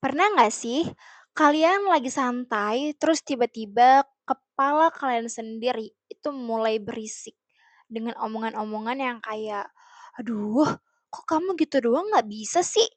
Pernah nggak sih kalian lagi santai, terus tiba-tiba kepala kalian sendiri itu mulai berisik dengan omongan-omongan yang kayak, "Aduh, kok kamu gitu doang nggak bisa sih?"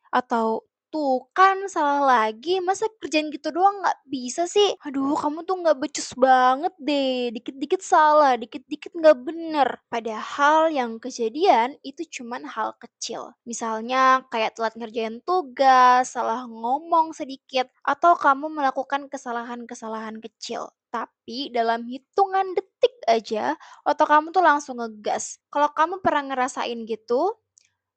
Atau, "Tuh kan salah lagi, masa kerjaan gitu doang nggak bisa sih? Aduh, kamu tuh nggak becus banget deh, dikit-dikit salah, dikit-dikit nggak bener." Padahal yang kejadian itu cuman hal kecil. Misalnya kayak telat ngerjain tugas, salah ngomong sedikit, atau kamu melakukan kesalahan-kesalahan kecil. Tapi dalam hitungan detik aja, otak kamu tuh langsung ngegas. Kalau kamu pernah ngerasain gitu,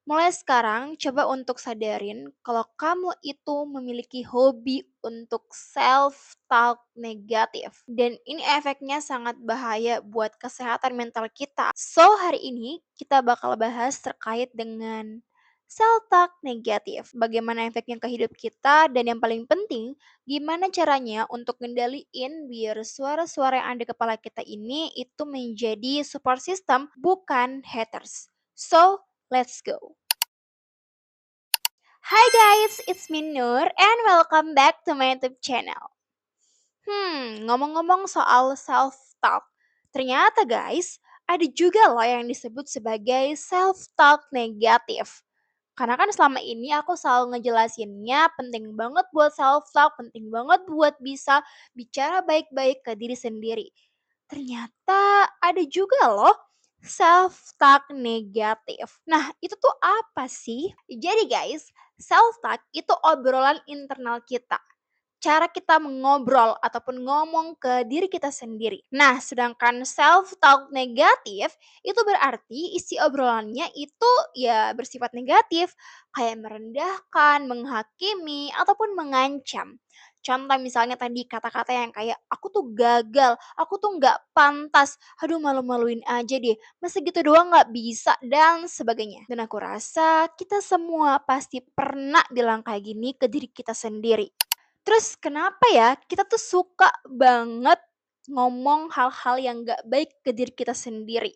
mulai sekarang coba untuk sadarin kalau kamu itu memiliki hobi untuk self-talk negatif. Dan ini efeknya sangat bahaya buat kesehatan mental kita. So, hari ini kita bakal bahas terkait dengan self-talk negatif. Bagaimana efeknya ke hidup kita dan yang paling penting, gimana caranya untuk ngendaliin biar suara-suara yang ada di kepala kita ini itu menjadi support system bukan haters. So, let's go. Hi guys, it's me Nur and welcome back to my YouTube channel. Ngomong-ngomong soal self-talk, ternyata guys, ada juga loh yang disebut sebagai self-talk negatif. Karena kan selama ini aku selalu ngejelasinnya penting banget buat self-talk, penting banget buat bisa bicara baik-baik ke diri sendiri. Ternyata ada juga loh self-talk negatif. Nah, itu tuh apa sih? Jadi guys, self-talk itu obrolan internal kita, cara kita mengobrol ataupun ngomong ke diri kita sendiri. Nah, sedangkan self-talk negatif itu berarti isi obrolannya itu ya bersifat negatif, kayak merendahkan, menghakimi, ataupun mengancam. Contoh misalnya tadi kata-kata yang kayak, aku tuh gagal, aku tuh nggak pantas, aduh malu-maluin aja deh, masa gitu doang nggak bisa, dan sebagainya. Dan aku rasa kita semua pasti pernah bilang kayak gini ke diri kita sendiri. Terus kenapa ya kita tuh suka banget ngomong hal-hal yang gak baik ke diri kita sendiri?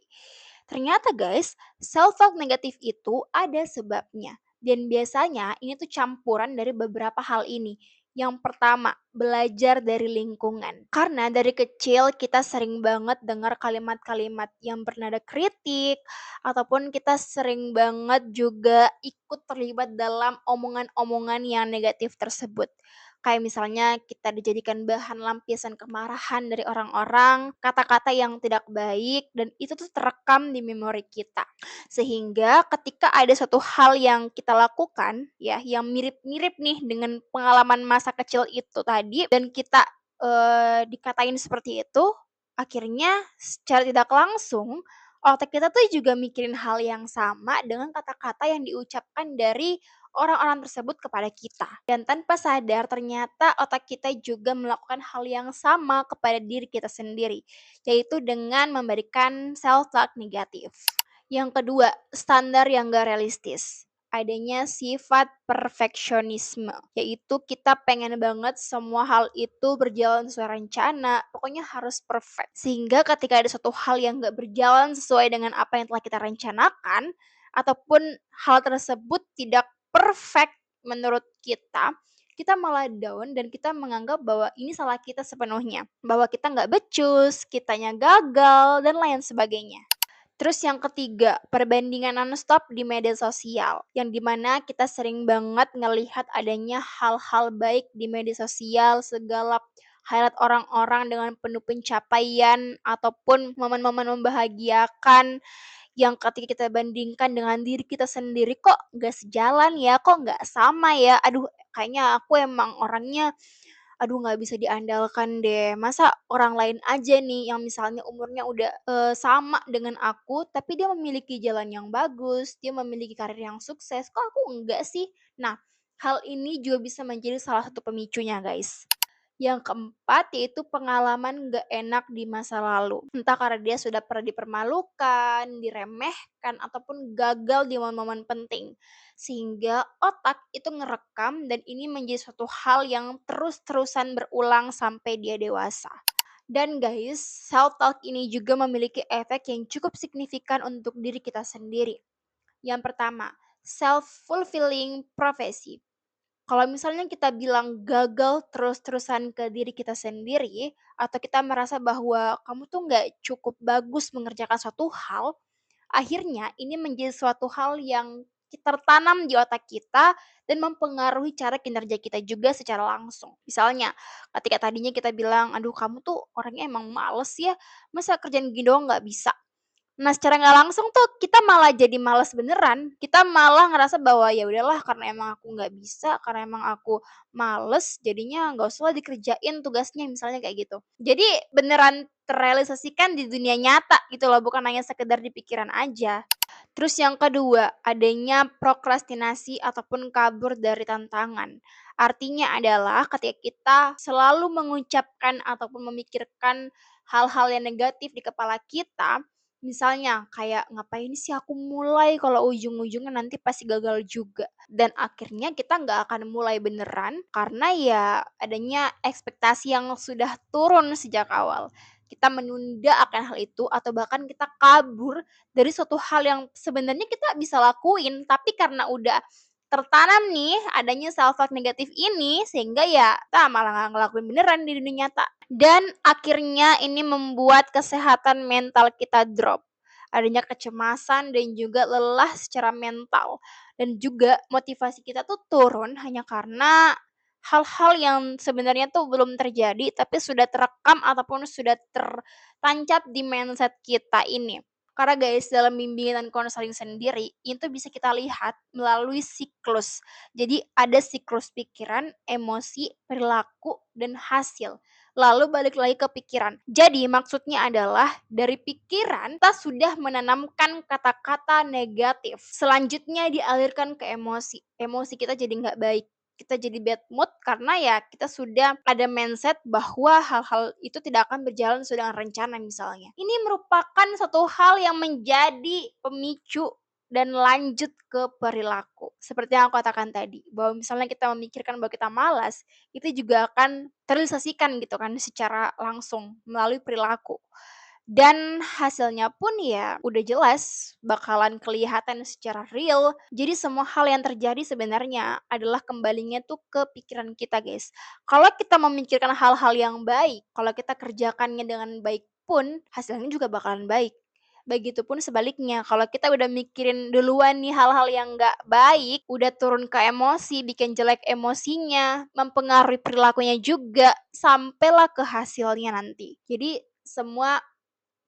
Ternyata guys, self-talk negatif itu ada sebabnya. Dan biasanya ini tuh campuran dari beberapa hal ini. Yang pertama, belajar dari lingkungan. Karena dari kecil kita sering banget dengar kalimat-kalimat yang bernada kritik, ataupun kita sering banget juga ikut terlibat dalam omongan-omongan yang negatif tersebut. Kayak misalnya kita dijadikan bahan lampiasan kemarahan dari orang-orang, kata-kata yang tidak baik, dan itu tuh terekam di memori kita. Sehingga ketika ada suatu hal yang kita lakukan, ya, yang mirip-mirip nih dengan pengalaman masa kecil itu tadi, dan kita dikatain seperti itu, akhirnya secara tidak langsung otak kita tuh juga mikirin hal yang sama dengan kata-kata yang diucapkan dari orang-orang tersebut kepada kita. Dan tanpa sadar ternyata otak kita juga melakukan hal yang sama kepada diri kita sendiri, yaitu dengan memberikan self-talk negatif. Yang kedua, standar yang gak realistis. Adanya sifat perfeksionisme, yaitu kita pengen banget semua hal itu berjalan sesuai rencana, pokoknya harus perfect. Sehingga ketika ada suatu hal yang gak berjalan sesuai dengan apa yang telah kita rencanakan, ataupun hal tersebut tidak perfect menurut kita malah down dan kita menganggap bahwa ini salah kita sepenuhnya. Bahwa kita nggak becus, kitanya gagal, dan lain sebagainya. Terus yang ketiga, perbandingan nonstop di media sosial, yang dimana kita sering banget ngelihat adanya hal-hal baik di media sosial, segala highlight orang-orang dengan penuh pencapaian ataupun momen-momen membahagiakan yang ketika kita bandingkan dengan diri kita sendiri, kok nggak sejalan ya, kok nggak sama ya, aduh kayaknya aku emang orangnya aduh nggak bisa diandalkan deh, masa orang lain aja nih yang misalnya umurnya udah, sama dengan aku, tapi dia memiliki jalan yang bagus, dia memiliki karir yang sukses, kok aku enggak sih? Nah, hal ini juga bisa menjadi salah satu pemicunya, guys. Yang keempat, yaitu pengalaman gak enak di masa lalu. Entah karena dia sudah pernah dipermalukan, diremehkan, ataupun gagal di momen-momen penting. Sehingga otak itu ngerekam dan ini menjadi suatu hal yang terus-terusan berulang sampai dia dewasa. Dan guys, self-talk ini juga memiliki efek yang cukup signifikan untuk diri kita sendiri. Yang pertama, self-fulfilling prophecy. Kalau misalnya kita bilang gagal terus-terusan ke diri kita sendiri, atau kita merasa bahwa kamu tuh nggak cukup bagus mengerjakan suatu hal, akhirnya ini menjadi suatu hal yang tertanam di otak kita dan mempengaruhi cara kinerja kita juga secara langsung. Misalnya, ketika tadinya kita bilang, "Aduh kamu tuh orangnya emang males ya, masa kerjaan gini doang nggak bisa?" Nah, secara nggak langsung tuh kita malah jadi males beneran. Kita malah ngerasa bahwa, ya udahlah karena emang aku nggak bisa, karena emang aku males, jadinya nggak usah lah dikerjain tugasnya, misalnya kayak gitu. Jadi beneran terrealisasikan di dunia nyata gitu loh, bukan hanya sekedar di pikiran aja. Terus yang kedua, adanya prokrastinasi ataupun kabur dari tantangan. Artinya adalah ketika kita selalu mengucapkan ataupun memikirkan hal-hal yang negatif di kepala kita, misalnya kayak, "Ngapain sih aku mulai kalau ujung-ujungnya nanti pasti gagal juga." Dan akhirnya kita nggak akan mulai beneran karena ya adanya ekspektasi yang sudah turun sejak awal. Kita menunda akan hal itu atau bahkan kita kabur dari suatu hal yang sebenarnya kita bisa lakuin, tapi karena udah tertanam nih adanya self talk negatif ini, sehingga ya kita malah nggak ngelakuin beneran di dunia nyata. Dan akhirnya ini membuat kesehatan mental kita drop. Adanya kecemasan dan juga lelah secara mental. Dan juga motivasi kita tuh turun hanya karena hal-hal yang sebenarnya tuh belum terjadi, tapi sudah terekam ataupun sudah tertancap di mindset kita ini. Karena guys, dalam bimbingan konseling sendiri, itu bisa kita lihat melalui siklus. Jadi ada siklus pikiran, emosi, perilaku, dan hasil. Lalu balik lagi ke pikiran. Jadi maksudnya adalah dari pikiran kita sudah menanamkan kata-kata negatif. Selanjutnya dialirkan ke emosi. Emosi kita jadi nggak baik, kita jadi bad mood karena ya kita sudah ada mindset bahwa hal-hal itu tidak akan berjalan sesuai dengan rencana misalnya. Ini merupakan satu hal yang menjadi pemicu dan lanjut ke perilaku. Seperti yang aku katakan tadi, bahwa misalnya kita memikirkan bahwa kita malas, itu juga akan terrealisasikan gitu kan secara langsung melalui perilaku. Dan hasilnya pun ya udah jelas bakalan kelihatan secara real. Jadi semua hal yang terjadi sebenarnya adalah kembalinya tuh ke pikiran kita, guys. Kalau kita memikirkan hal-hal yang baik, kalau kita kerjakannya dengan baik pun hasilnya juga bakalan baik. Begitupun sebaliknya, kalau kita udah mikirin duluan nih hal-hal yang nggak baik, udah turun ke emosi, bikin jelek emosinya, mempengaruhi perilakunya juga, sampailah ke hasilnya nanti. Jadi semua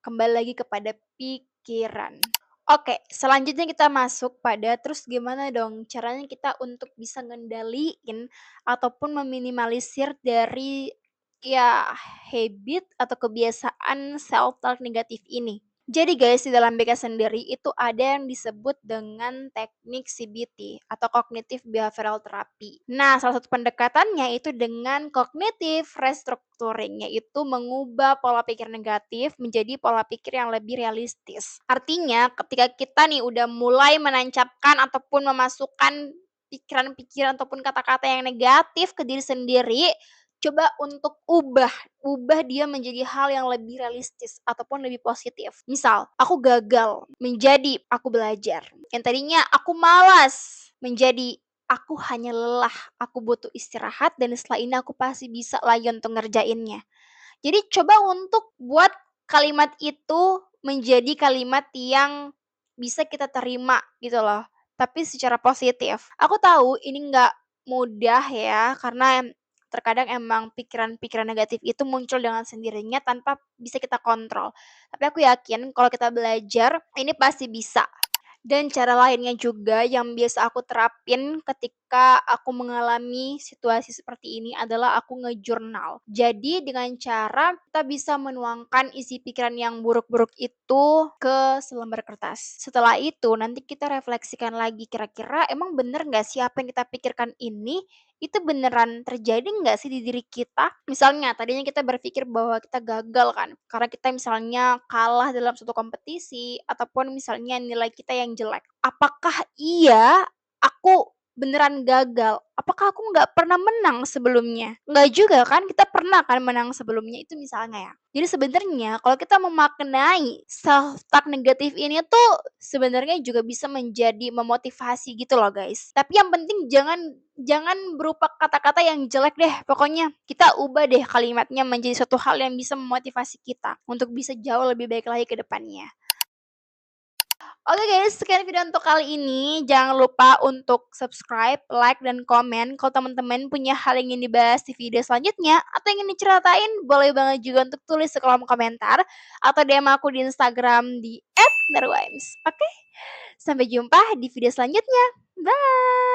kembali lagi kepada pikiran. Oke, selanjutnya kita masuk pada terus gimana dong caranya kita untuk bisa ngendaliin ataupun meminimalisir dari ya habit atau kebiasaan self talk negatif ini. Jadi guys, di dalam BK sendiri itu ada yang disebut dengan teknik CBT atau Cognitive Behavioral Therapy. Nah, salah satu pendekatannya itu dengan cognitive restructuring, yaitu mengubah pola pikir negatif menjadi pola pikir yang lebih realistis. Artinya, ketika kita nih udah mulai menancapkan ataupun memasukkan pikiran-pikiran ataupun kata-kata yang negatif ke diri sendiri, coba untuk ubah dia menjadi hal yang lebih realistis ataupun lebih positif. Misal, aku gagal menjadi aku belajar. Yang tadinya aku malas menjadi aku hanya lelah, aku butuh istirahat dan setelah ini aku pasti bisa lagi untuk ngerjainnya. Jadi coba untuk buat kalimat itu menjadi kalimat yang bisa kita terima gitu loh, tapi secara positif. Aku tahu ini nggak mudah ya, karena terkadang emang pikiran-pikiran negatif itu muncul dengan sendirinya tanpa bisa kita kontrol. Tapi aku yakin kalau kita belajar, ini pasti bisa. Dan cara lainnya juga yang biasa aku terapin ketika aku mengalami situasi seperti ini adalah aku nge-journal. Jadi dengan cara kita bisa menuangkan isi pikiran yang buruk-buruk itu ke selembar kertas. Setelah itu nanti kita refleksikan lagi kira-kira emang bener nggak sih apa yang kita pikirkan ini itu beneran terjadi nggak sih di diri kita? Misalnya tadinya kita berpikir bahwa kita gagal kan, karena kita misalnya kalah dalam suatu kompetisi ataupun misalnya nilai kita yang jelek. Apakah iya aku beneran gagal? Apakah aku nggak pernah menang sebelumnya? Nggak juga kan, kita pernah kan menang sebelumnya, itu misalnya ya. Jadi sebenarnya kalau kita memaknai self talk negatif ini tuh sebenarnya juga bisa menjadi memotivasi gitu loh guys. Tapi yang penting jangan jangan berupa kata-kata yang jelek deh. Pokoknya kita ubah deh kalimatnya menjadi suatu hal yang bisa memotivasi kita untuk bisa jauh lebih baik lagi ke depannya. Oke guys, sekian video untuk kali ini. Jangan lupa untuk subscribe, like, dan komen. Kalau teman-teman punya hal yang ingin dibahas di video selanjutnya atau ingin diceritain, boleh banget juga untuk tulis di kolom komentar atau DM aku di Instagram di @nerwimes. Oke, sampai jumpa di video selanjutnya. Bye.